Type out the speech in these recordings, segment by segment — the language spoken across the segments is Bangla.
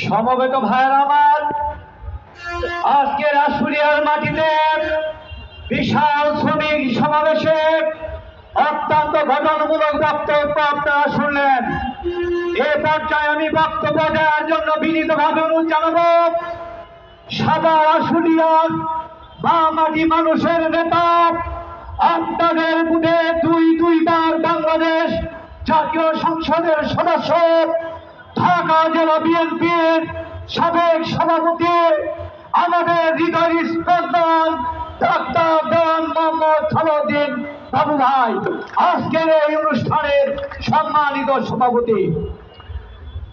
সমবেত ভাইয়ের আমার, আজকের আশুলিয়ার মাটিতে বিশাল শ্রমিক সমাবেশে অত্যন্ত গঠনমূলক বক্তব্য আপনারা শুনলেন। এ পর্যায়ে আমি বক্তব্য দেওয়ার জন্য বিনীতভাবে অনুরোধ জানাবো সাদা আশুলিয়ার মা মাটি মানুষের নেতা, আপনাদের বুথে দুইবার বাংলাদেশ জাতীয় সংসদের সদস্য, ঢাকা জেলা বিএনপির সাবেক সভাপতি, আমাদের হৃদয় স্পন্দন ডাক্তার দেওয়ান মোহাম্মদ সালাউদ্দিন বাবু ভাই, আজকের এই অনুষ্ঠানের সম্মানিত সভাপতি।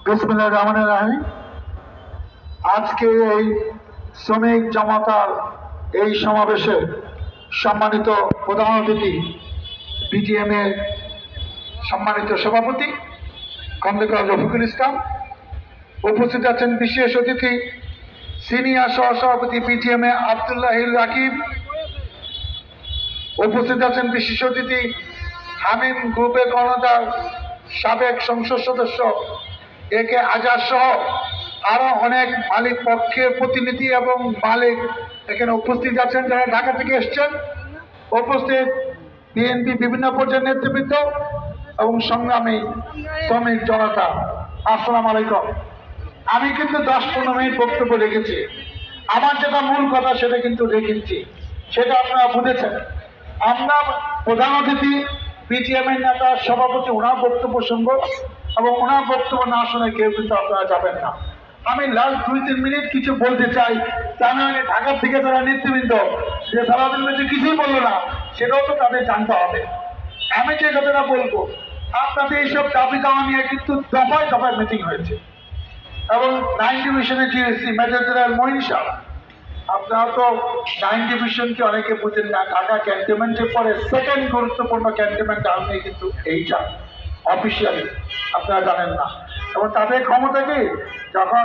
বিসমিল্লাহির রহমানির রহিম। আজকে এই শ্রমিক জমাতার এই সমাবেশে সম্মানিত প্রধান অতিথি, বিটিএম এর সম্মানিত সভাপতি খন্দকার রফিকুল ইসলাম, উপস্থিত আছেন বিশেষ অতিথি সিনিয়র সহসভাপতি বিটিএম এ আব্দুল্লাহ রাকিব, উপস্থিত আছেন বিশেষ অতিথি হামিম গ্রুপের কর্ণধার সাবেক সংসদ সদস্য এ কে আজাদ সহ আরো অনেক মালিক পক্ষের প্রতিনিধি এবং মালিক এখানে উপস্থিত আছেন, যারা ঢাকা থেকে এসছেন। উপস্থিত বিএনপি বিভিন্ন পর্যায়ের নেতৃবৃন্দ এবং সংগ্রামী শ্রমিক জনতা, আসসালামু আলাইকুম। আমি কিন্তু 10-15 মিনিট বক্তব্য রেখেছি। আমার যেটা মূল কথা সেটা কিন্তু রেখেছি, সেটা আপনারা বুঝেছেন। আমরা প্রধান অতিথি বিটিএম এর নেতা সভাপতি ওনার বক্তব্য শুনবো এবং ওনার বক্তব্য না শুনে কেউ কিন্তু আপনারা যাবেন না। আমি লাস্ট 2-3 মিনিট কিছু বলতে চাই, তা নয় ঢাকার থেকে যারা নেতৃবৃন্দ যে সারাদিন মধ্যে কিছুই বললো না, সেটাও তো তাদের জানতে হবে। আমি যে কথাটা বলবো, আপনাদের এইসব দাবি দাওয়া নিয়ে কিন্তু দফায় দফায় মিটিং হয়েছে এবং 9 ডিভিশনে GSC major general Moin Shah, আপনারা তো 9 ডিভিশনকে অনেকে বুঝেন না। ঢাকা ক্যান্টনমেন্টের পরে সেকেন্ড গুরুত্বপূর্ণ ক্যান্টনমেন্ট আপনি কিন্তু এইটা অফিসিয়ালি আপনারা জানেন না। এবং তাদের ক্ষমতা কি, যখন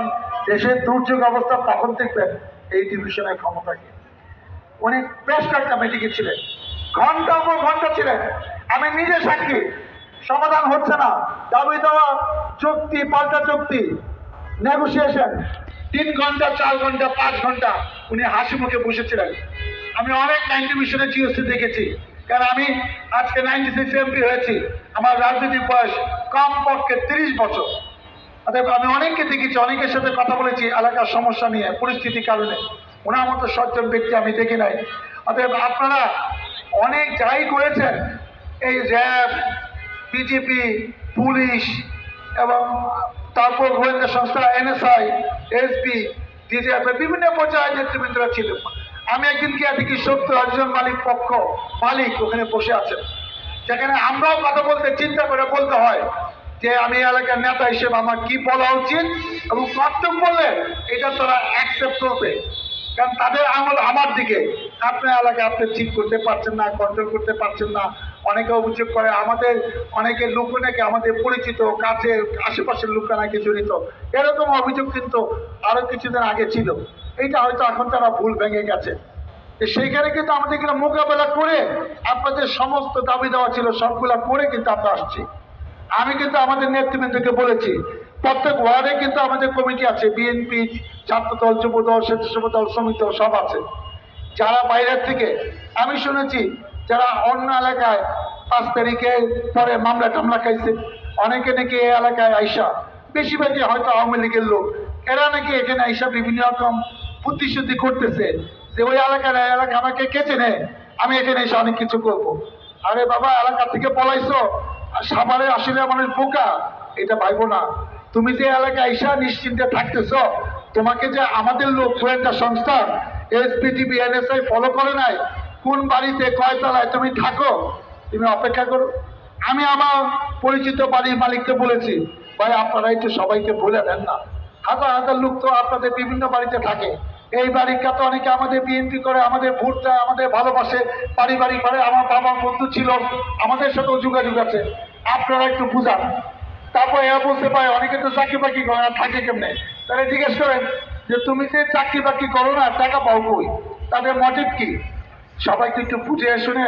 দেশের দুর্যোগ অবস্থা তখন দেখবেন এই ডিভিশনের ক্ষমতা কি। উনি বেশ কয়েকটা মিটিংয়ে ছিলেন, ঘন্টার পর ঘন্টা ছিলেন। আমি নিজে সাক্ষী, সমাধান হচ্ছে না, দাবি দেওয়া চুক্তি পাল্টা চুক্তি নেগোসিয়েশন 3 ঘন্টা 4 ঘন্টা 5 ঘন্টা উনি হাসি মুখে বসেছিলেন। আমি অনেক 9 ডিভিশনে জিওসি দেখেছি, কারণ আমি আজকে 96 এমপি হয়েছি। আমার রাজনৈতিক বয়স কমপক্ষে 30 বছর। অতএব আমি অনেককে দেখেছি, অনেকের সাথে কথা বলেছি এলাকার সমস্যা নিয়ে, পরিস্থিতির কারণে। ওনার মতো সজ্জন ব্যক্তি আমি দেখি নাই। অতএব আপনারা অনেক যাই করেছেন, এই র্যাব, বিজেপি, পুলিশ এবং তারপর গোয়েন্দা সংস্থা এনএসআই, এসপি, ডিজিএফ বিভিন্ন পর্যায়ে নেতৃবৃন্দরা ছিল। আমি একদিন গিয়ে দেখি 70 জন মালিক ওখানে বসে আছেন, যেখানে আমরাও কথা বলতে চিন্তা করে বলতে হয় যে আমি এলাকার নেতা হিসেবে আমার কি বলা উচিত এবং কর্তব্য বললে এটা তারা অ্যাকসেপ্ট করবে। কারণ তাদের আঙুল আমার দিকে, আপনার এলাকায় আপনি ঠিক করতে পারছেন না, কন্ট্রোল করতে পারছেন না। অনেকে অভিযোগ করে আমাদের অনেকে লোক নাকি আমাদের পরিচিত কাছে আশেপাশের লোকরা নাকি জড়িত, এরকম অভিযোগ কিন্তু আরো কিছুদিন আগে ছিল। এইটা হয়তো এখন তারা ভুল ভেঙে গেছে। সেইখানে কিন্তু আমাদের কিন্তু মোকাবেলা করে আপনাদের সমস্ত দাবি দেওয়া ছিল সবগুলা করে কিন্তু আমরা আসছি। আমি কিন্তু আমাদের নেতৃবৃন্দকে বলেছি, প্রত্যেক ওয়ার্ডে কিন্তু আমাদের কমিটি আছে, বিএনপি, ছাত্রদল, যুবদল, স্বেচ্ছাসেবক দল, শ্রমিক দল সব আছে। যারা বাইরের থেকে, আমি শুনেছি যারা অন্য এলাকায় 5 তারিখে পরে মামলা টামলা খাইছে, অনেকে নাকি এই এলাকায় আইসা, বেশিরভাগই হয়তো আওয়ামী লীগের লোক, এরা নাকি এখানে আইসা বিভিন্ন রকম বুদ্ধিশুদ্ধি করতেছে যে ওই এলাকা আমাকে কেচে নেয়, আমি এখানে এসে অনেক কিছু করবো। আরে বাবা, এলাকা থেকে পলাইছো, সাভারে আসলে মানুষ বোকা, এটা ভাইবো না। তুমি যে এলাকায় আইসা নিশ্চিন্তে থাকতেছ, তোমাকে যে আমাদের লোক গোয়েন্দা সংস্থা এসপিটিভি এনএসআই ফলো করে নাই, কোন বাড়িতে কয়তলায় তুমি থাকো, তুমি অপেক্ষা করো। আমি আমার পরিচিত বাড়ির মালিককে বলেছি, ভাই আপনারা একটু সবাইকে বলে দেন না, হাজার হাজার লোক তো আপনাদের বিভিন্ন বাড়িতে থাকে। এই বাড়ির তো অনেকে আমাদের বিএনপি করে, আমাদের ভোট দেয়, আমাদের ভালোবাসে, পারিবারিক করে, আমার বাবা বন্ধু ছিল, আমাদের সাথেও যোগাযোগ আছে, আপনারা একটু বুঝান। তারপর এরা বলতে পারে অনেকে তো চাকরি বাকরি করে না, থাকে কেমনে, তাহলে জিজ্ঞেস করেন যে তুমি যে চাকরি বাকরি করো না, টাকা পাও কই, তাদের মোটিভ কি। সবাইকে একটু বুঝে শুনে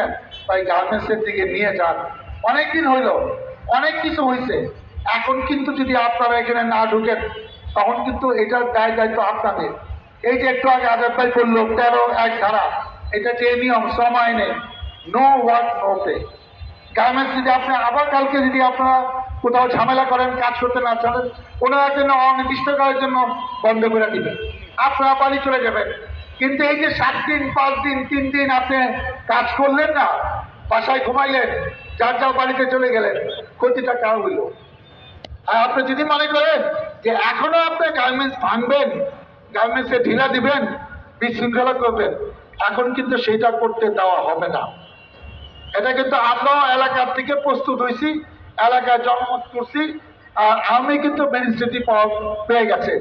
ভাই গার্মেন্টসের দিকে নিয়ে যান। অনেকদিন হইল, অনেক কিছু হয়েছে। এখন কিন্তু যদি আপনারা এখানে না ঢুকেন, তখন কিন্তু এটার দায় দায়িত্ব আপনাদের। এই যে একটু আগে আজাদ ভাই করলো 13(1) ধারা, এটা যে নিয়ম শ্রম আইনে, no work no pay. Garments যদি আপনি আবার কালকে যদি আপনারা কোথাও ঝামেলা করেন, কাজ করতে না চান, ওনার জন্য অনির্দিষ্টকালের জন্য বন্ধ করে দিবেন, আপনারা বাড়ি চলে যাবেন। কিন্তু এই যে 7 দিন 5 দিন 3 দিন আপনি কাজ করলেন না, বাসায় ঘুমাইলেন, যার যার বাড়িতে চলে গেলেন, ক্ষতিটা কার হইল? আর আপনি যদি মনে করেন যে এখনো আপনি গার্মেন্টস ভাঙবেন, গার্মেন্টসে ঢিলা দিবেন, বিশৃঙ্খলা করবেন, এখন কিন্তু সেটা করতে দেওয়া হবে না। এটা কিন্তু আমরাও এলাকার থেকে প্রস্তুত হয়েছি, এলাকায় জনমত করছি। আর আমি কিন্তু ম্যাজিস্ট্রেটি পেয়ে গেছে,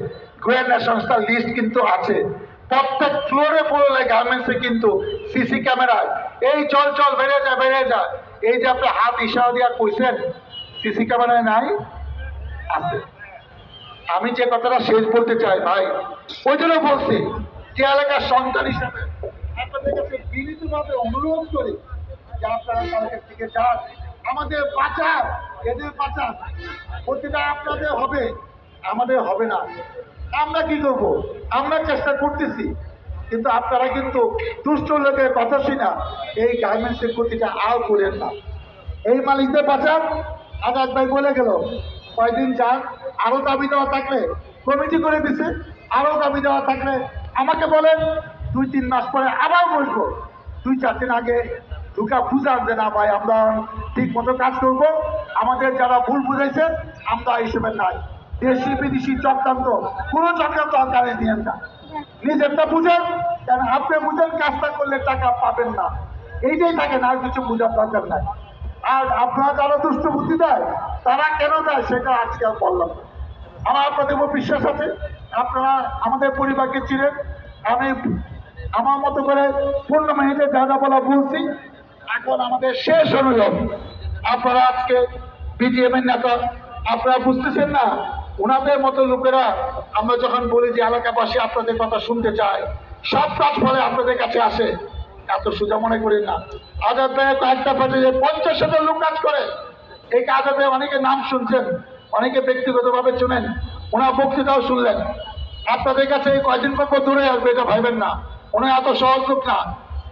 গোয়েন্দা সংস্থার লিস্ট কিন্তু আছে। প্রত্যেক ফ্লোরে পড়লে গার্মেন্টসে কিন্তু সিসি ক্যামেরায় এই চল চল বেড়ে যায়, এই যে আপনি হাত ইশারা দিয়া কইছেন সিসি ক্যামেরায় নাই, আছে। আমি যে কথাটা শেষ বলতে চাই ভাই, ওই জন্য বলছি যে এলাকার সন্তান হিসাবে আপনাদের কাছে বিনীতভাবে অনুরোধ করি যে আপনারা তাদের দিকে যান, আমাদের বাঁচান, এদের বাঁচান। প্রতিটা আপনাদের হবে, আমাদের হবে না। আমরা কি করব? আমরা চেষ্টা করতেছি, কিন্তু আপনারা কিন্তু দুষ্ট লোকের কথা শুনা এই গার্মেন্টসের ক্ষতিটা আর করেন না। এই মালিকদের বাঁচান। আজাদ ভাই বলে গেল কয়দিন যান, আরো দাবি দেওয়া থাকলে কমিটি করে দিছে, আরো দাবি দেওয়া থাকলে আমাকে বলেন, 2-3 মাস পরে আবার বসবো। 2-4 দিন আগে ঢুকা বুঝান যে না ভাই আমরা ঠিক মতো কাজ করবো, আমাদের যারা ভুল বুঝাইছে আমরা হিসেবে নাই। দেশি বিদেশি চক্রান্ত, কোনো চক্রান্ত আকারে নিয়েন না, নিজেরটা বুঝেন। কারণ আপনি বুঝেন কাজটা করলে টাকা পাবেন না, এইটাই থাকে না, আর কিছু বুঝার দরকার নাই। আর আপনারা যারা দুষ্ট বুদ্ধি দেয় তারা কেন দেয় সেটা আজকে আর বললাম না। আমার আপনাদের উপর বিশ্বাস আছে, আপনারা আমাদের পরিবারকে চিনেন। আমি আমার মতো করে 15 মিনিটে যা যা বলা বলছি। এখন আমাদের শেষ অনুরোধ, আপনারা আজকে বিজিএম এর নেতা, আপনারা বুঝতেছেন না, ওনাদের মতো লোকেরা আমরা যখন বলি যে এলাকাবাসী আপনাদের কথা শুনতে চায়, সব কাজ ফলে আপনাদের কাছে আসে, এত সোজা মনে করি না। আজাদ ভাইয়ের কয়েকটা পাশে 50 লোক কাজ করে, এই আজাদ ভাই অনেকে নাম শুনছেন, অনেকে ব্যক্তিগতভাবে শুনেন, ওনার বক্তৃতাও শুনলেন। আপনাদের কাছে এই কয়দিন পর দূরে আসবে এটা ভাইবেন না, উনি এত সহজ লোক না।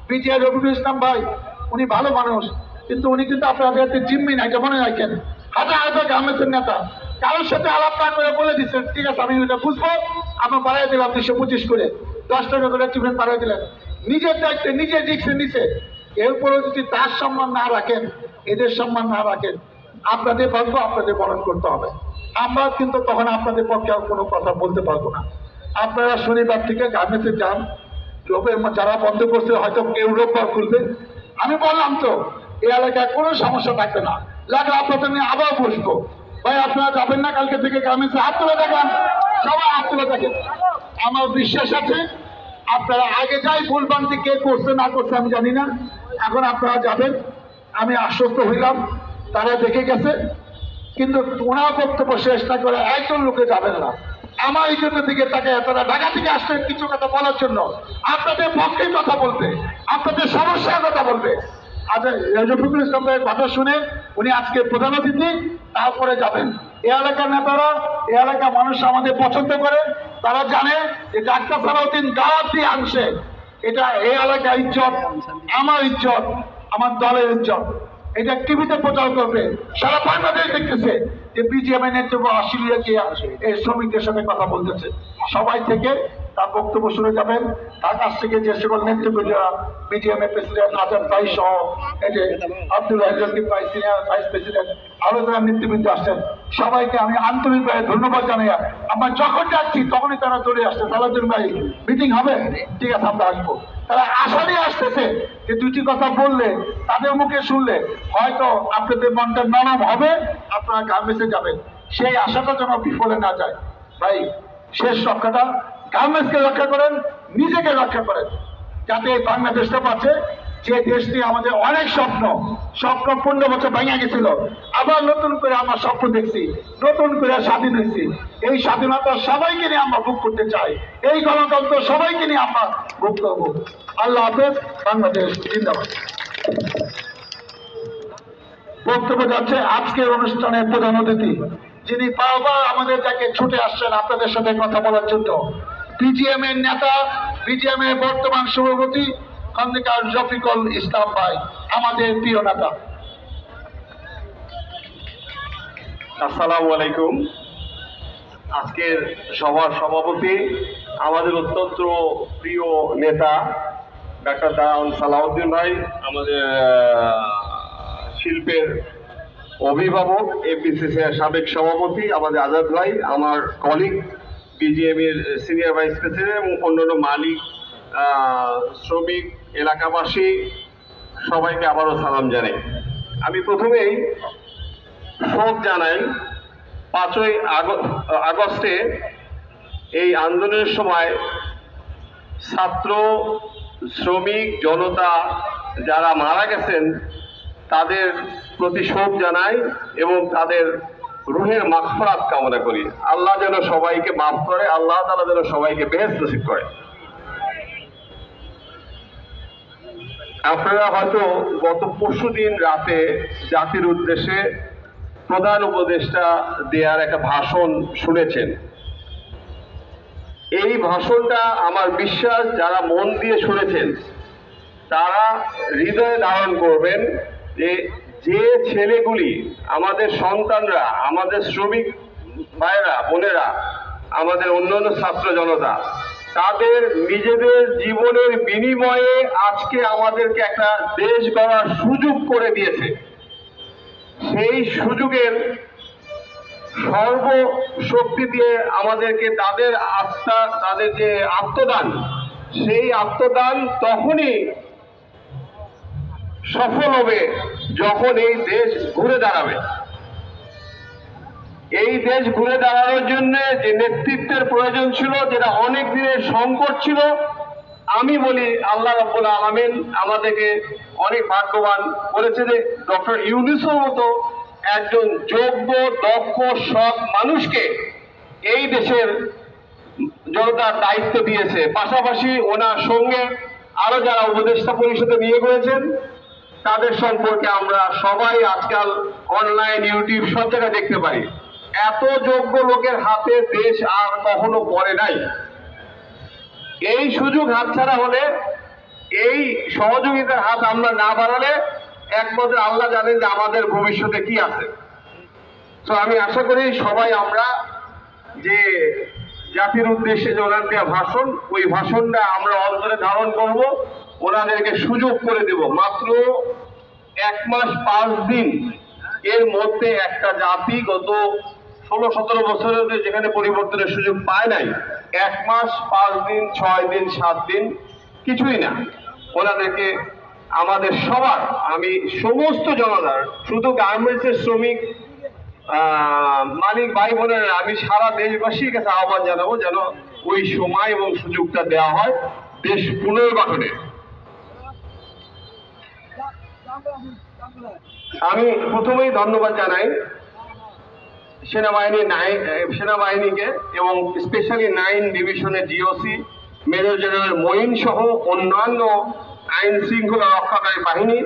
বিটিআর রবিউল ইসলাম ভাই উনি ভালো মানুষ, কিন্তু উনি কিন্তু আপনাদের জিম্মি না, এটা মনে রাখেন। হাজার গার্মেন্টসের নেতা কারোর সাথে আলাপ না করে বলে দিচ্ছেন ঠিক আছে আমি এটা বুঝবো, আমরা বাড়াই দিলাম 225 করে, 10 টাকা করে টিফিন বাড়াই দিলেন। নিজের দায়িত্বে নিজের রিক্সে নিছে, এরপরেও যদি তার সম্মান না রাখেন, এদের সম্মান না রাখেন, আপনাদের ভাগ্য আপনাদের বরণ করতে হবে। আমরা কিন্তু তখন আপনাদের পক্ষে আর কোনো কথা বলতে পারবো না। আপনারা শনিবার থেকে গার্মেন্টসে যান, যারা বন্ধ করছে হয়তো কেউ রোববার খুলবে। আমি বললাম তো এই এলাকায় কোনো সমস্যা থাকবে না, লাগলে আপনাদের নিয়ে আবার বসবো। ভাই আপনারা যাবেন না কালকে থেকে গার্মেন্টসে? হাত তুলে দেখেন, সবাই হাত তুলে দেখেন। আমার বিশ্বাস আছে আপনারা আগে যাই ভুলভ্রান্তি কে করছে না করছে আমি জানি না, এখন আপনারা যাবেন, আমি আশ্বস্ত হইলাম, তারা দেখে গেছে। কিন্তু ওনার বক্তব্য শেষ না করে একজন লোকে যাবেন না। আমার এই জন্য দিকে তাকে তারা ঢাকা থেকে আসছেন কিছু কথা বলার জন্য, আপনাদের পক্ষে কথা বলবে, আপনাদের সমস্যার কথা বলবে। আচ্ছা রফিকুল ইসলামের কথা শুনে উনি আজকে প্রধান অতিথি, তারপরে যাবেন। এই এলাকার নেতারা, এই এলাকার মানুষ আমাদের পছন্দ করে, তারা জানে যে ডাক্তার সালাউদ্দিন দাওয়াত দিয়ে আনছে, এটা এই এলাকার ইজ্জত, আমার ইজ্জত, আমার দলের ইজ্জত। এটা টিভিতে প্রচার করবে, সারা বাংলাদেশ দেখতেছে যে বিজিএম এর নেতৃত্ব অস্ট্রেলিয়া গিয়ে এই শ্রমিকদের সাথে কথা বলতেছে। সবাই থেকে তার বক্তব্য শুনে যাবেন, তার কাছ থেকে যে সকল নেতৃত্ব যারা বিজিএম এর প্রেসিডেন্ট আজাদ ভাই সহ এই যে আব্দুল রাজ্জাক ভাই সিনিয়র ভাইস প্রেসিডেন্ট, আরো যারা নেতৃবৃন্দ আসছেন, সবাইকে আমি আন্তরিকভাবে ধন্যবাদ জানাই। আমরা যখন যাচ্ছি তখনই তারা চলে আসছে, সালাউদ্দিন ভাই মিটিং হবে, ঠিক আছে আমরা আসবো। তারা আশারই আসতেছে যে দুটি কথা বললে, তাদের মুখে শুনলে হয়তো আপনাদের মনটা নরম হবে, আপনারা গার্মেন্টসে যাবেন। সেই আশাটা যেন বিফলে না যায়। ভাই শেষ রক্ষাটা গার্মেন্টসকে রক্ষা করেন, নিজেকে রক্ষা করেন, যাতে এই বাংলাদেশটা পাচ্ছে যে দেশটি আমাদের অনেক স্বপ্ন 15 বছর ভেঙে গেছিল, আবার নতুন করে আমরা স্বপ্ন দেখছি, নতুন করে স্বাধীন হয়েছি। এই স্বাধীনতা সবাইকে নিয়ে আমরা ভোগ করতে চাই, এই গণতন্ত্র সবাইকে নিয়ে আমরা ভোগ করবো। আল্লাহ হাফেজ, বাংলাদেশ জিন্দাবাদ। বক্তব্য যাচ্ছে আজকের অনুষ্ঠানের প্রধান অতিথি যিনি বারবার আমাদের কাছে ছুটে আসছেন আপনাদের সাথে কথা বলার জন্য। বিজিএম এর নেতা, বিজিএম এর বর্তমান সভাপতি খন্দকার রফিকুল ইসলাম ভাই, আমাদের প্রিয় নেতা। আসসালামু আলাইকুম। আজকের সভার সভাপতি আমাদের অত্যন্ত প্রিয় নেতা ডাক্তার দাওয়ান সালাউদ্দিন ভাই, আমাদের শিল্পের অভিভাবক, এপিসিসি এর সাবেক সভাপতি আমাদের আজাদ ভাই, আমার কলিগ বিজিএম এর সিনিয়র ভাইস প্রেসিডেন্ট এবং অন্যান্য মালিক, শ্রমিক, এলাকাবাসী সবাইকে আবারও সালাম জানাই। আমি প্রথমেই শোক জানাই 5ই আগস্টে এই আন্দোলনের সময় ছাত্র, শ্রমিক, জনতা যারা মারা গেছেন তাদের প্রতি শোক জানাই এবং তাদের রুহের মাগফিরাত কামনা করি। আল্লাহ যেন সবাইকে মাফ করে, আল্লাহ তাআলা যেন সবাইকে বেহেশত নসিব করে। আপনারা হয়তো গত পরশুদিন রাতে জাতির উদ্দেশ্যে প্রধান উপদেষ্টা দেওয়ার একটা ভাষণ শুনেছেন। এই ভাষণটা আমার বিশ্বাস যারা মন দিয়ে শুনেছেন তারা হৃদয়ে ধারণ করবেন যে যে ছেলেগুলি, আমাদের সন্তানরা, আমাদের শ্রমিক ভাইরা, বোনেরা, আমাদের অন্যান্য ছাত্র জনতা, তাদের নিজেদের জীবনের বিনিময়ে আজকে আমাদেরকে একটা দেশ গড়ার সুযোগ করে দিয়েছে। সেই সুযোগের সর্বশক্তি দিয়ে আমাদেরকে তাদের আত্মা, তাদের যে আত্মদান, সেই আত্মদান তখনই সফল হবে যখন এই দেশ ঘুরে দাঁড়াবে। এই দেশ ঘুরে দাঁড়ানোর জন্য যে নেতৃত্বের প্রয়োজন ছিল, যেটা অনেক দিনের সংকট ছিল, আমি বলি আল্লাহ রাব্বুল আলামিন আমাদেরকে অনেক ভাগ্যবান করেছে যে ডক্টর ইউনূসের মতো একজন যোগ্য, দক্ষ, সৎ মানুষকে এই দেশের জনতার দায়িত্ব দিয়েছে। পাশাপাশি ওনার সঙ্গে আরো যারা উপদেষ্টা পরিষদে নিয়োগ হয়েছেন তাদের সম্পর্কে আমরা সবাই আজকাল অনলাইন, ইউটিউব সব জায়গায় দেখতে পাই। এত যোগ্য লোকের হাতে দেশ আর কখনো পড়ে নাই। এই সুযোগ হাতছাড়া হলে, এই সহযোগিতার হাত আমরা না বাড়ালে একমাত্র আল্লাহ জানেন যে আমাদের ভবিষ্যতে কি আছে। তো আমি আশা করি সবাই আমরা যে জাতির উদ্দেশ্যে যে ওনার দেওয়া ভাষণ, ওই ভাষণটা আমরা অন্তরে ধারণ করব, ওনাদেরকে সুযোগ করে দেব। মাত্র 1 মাস 5 দিন এর মধ্যে একটা জাতি গত 16-17 বছরের যেখানে পরিবর্তনের সুযোগ পায় নাই, 1 মাস 5 দিন, 6 দিন, 7 দিন কিছুই না। ওনাদেরকে আমাদের সবার, আমি সমস্ত জনতার, শুধু গার্মেন্টসের শ্রমিক, মালিক ভাই বোনেরা, আমি সারা দেশবাসীর কাছে আহ্বান জানাবো যেন ওই সময় এবং সুযোগটা দেওয়া হয় দেশ পুনর্গঠনে। আমি প্রথমেই ধন্যবাদ জানাই সেনাবাহিনীকে এবং স্পেশালি 9 ডিভিশনের জিওসি মেজর জেনারেল মঈন সহ অন্যান্য আইন শৃঙ্খলা রক্ষাকারী বাহিনী,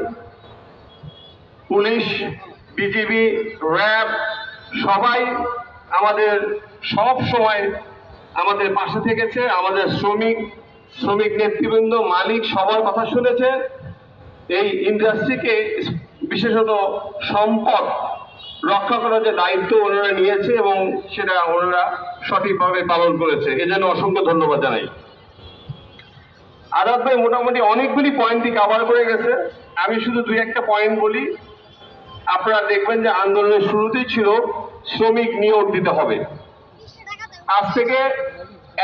পুলিশ, বিজিবি, র্যাব সবাই আমাদের সব সময় আমাদের পাশে থেকেছে। আমাদের শ্রমিক নেতৃবৃন্দ, মালিক সবার কথা শুনেছে। এই ইন্ডাস্ট্রিকে বিশেষত সম্পদ রক্ষা করার যে দায়িত্ব ওনারা নিয়েছে এবং সেটা ওনারা সঠিকভাবে পালন করেছে, এজন্য অসংখ্য ধন্যবাদ জানাই। আজাদ ভাই মোটামুটি অনেকগুলি পয়েন্টই কভার করে গেছে। আমি শুধু 2-1টা পয়েন্ট বলি। আপনারা দেখবেন যে আন্দোলনের শুরুতেই ছিল শ্রমিক নিয়োগ দিতে হবে। আজ থেকে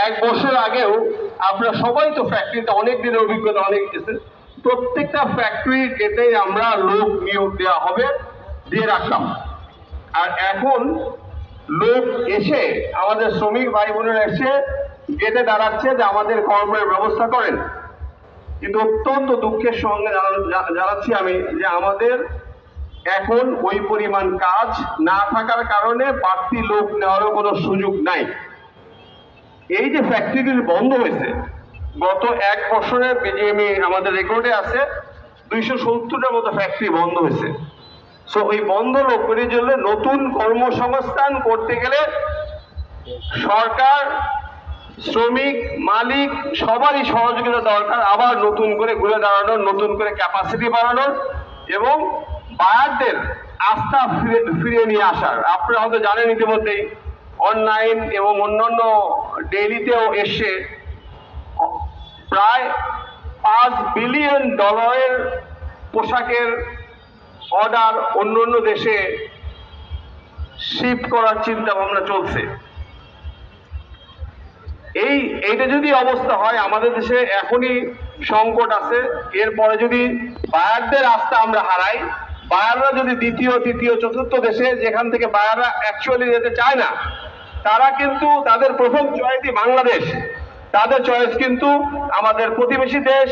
1 বছর আগেও আপনারা সবাই তো ফ্যাক্টরিতে অনেক দিনের অভিজ্ঞতা অনেক গেছে, প্রত্যেকটা ফ্যাক্টরি গেটেই আমরা লোক নিয়োগ দেওয়া হবে দিয়ে রাখলাম। আর এখন লোক এসে, আমাদের শ্রমিক ভাই বোনেরা এসে গেটে দাঁড়াচ্ছে যে আমাদের কর্মের ব্যবস্থা করেন। কিন্তু অত্যন্ত দুঃখের সঙ্গে জানাচ্ছি আমি যে আমাদের এখন ওই পরিমাণ কাজ না থাকার কারণে বাড়তি লোক নেওয়ারও কোনো সুযোগ নাই। এই যে ফ্যাক্টরিগুলি বন্ধ হয়েছে, গত 1 বছরে বিজিএমই আমাদের রেকর্ডে আছে 270টার মতো ফ্যাক্টরি বন্ধ হয়েছে। সো ওই বন্ধ লোকগুলির জন্য নতুন কর্মসংস্থান করতে গেলে সরকার, শ্রমিক, মালিক সবারই সহযোগিতা দরকার। আবার নতুন করে ঘুরে দাঁড়ানোর, নতুন করে ক্যাপাসিটি বাড়ানোর এবং বায়ারদের আস্থা ফিরিয়ে নিয়ে আসার। আপনারা হয়তো জানেন ইতিমধ্যেই অনলাইন এবং অন্যান্য ডেইলিতেও এসে প্রায় $5 বিলিয়ন পোশাকের অর্ডার অন্য অন্য দেশে শিফট করার চিন্তা ভাবনা চলছে। এইটা যদি অবস্থা হয়, আমাদের দেশে এখনই সংকট আছে, এরপরে যদি বায়ারদের আস্থা আমরা হারাই, বায়াররা যদি দ্বিতীয়, তৃতীয়, চতুর্থ দেশে যেখান থেকে বায়াররা অ্যাকচুয়ালি যেতে চায় না, তারা কিন্তু তাদের প্রথম চয়েসই বাংলাদেশ, তাদের চয়েস কিন্তু আমাদের প্রতিবেশী দেশ